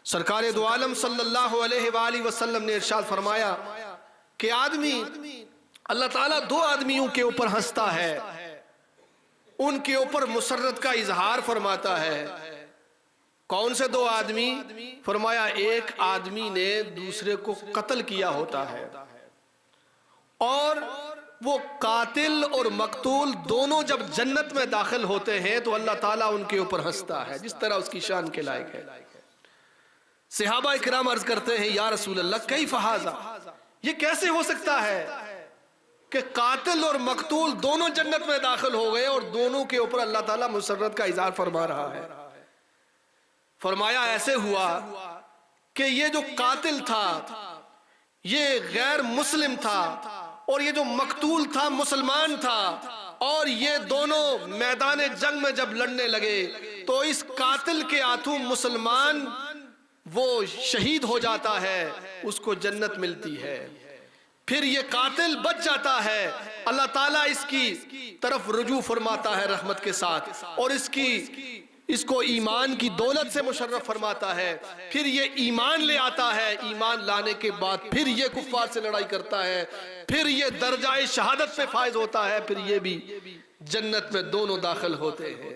सरकार दो आलम सल्लल्लाहु अलैहि वसल्लम ने इरशाद फरमाया कि आदमी, अल्लाह ताला दो आदमियों के ऊपर हंसता है, उनके ऊपर मुसर्रत का इजहार फरमाता है। कौन से दो आदमी? फरमाया एक आदमी ने दूसरे को कत्ल किया होता है और वो कातिल और मकतूल दोनों जब जन्नत में दाखिल होते हैं तो अल्लाह ताला उनके ऊपर हंसता है जिस तरह उसकी शान के लायक है। सहाबा इकराम अर्ज करते हैं, या रसूल अल्लाह कैफ हाज़ा, ये कैसे हो सकता है कि कातिल और मकतूल दोनों जन्नत में दाखिल हो गए और दोनों के ऊपर अल्लाह ताला मुसर्रत का इज़हार फरमा रहा है। फरमाया ऐसे हुआ कि ये जो कातिल था ये गैर मुस्लिम था और ये जो मकतूल था मुसलमान था, और ये दोनों मैदान जंग में जब लड़ने लगे तो इस कातिल के हाथों मुसलमान वो शहीद हो जाता है, उसको जन्नत मिलती है। फिर ये कातिल बच जाता है, अल्लाह ताला इसकी तरफ रुजू फरमाता है रहमत के साथ और इसको ईमान की दौलत से मुशर्रफ फरमाता है। फिर ये ईमान ले आता है, ईमान लाने के बाद फिर ये कुफ्फार से लड़ाई करता है, फिर ये दर्जाए शहादत पे फायज होता है, फिर ये भी जन्नत में दोनों दाखिल होते हैं।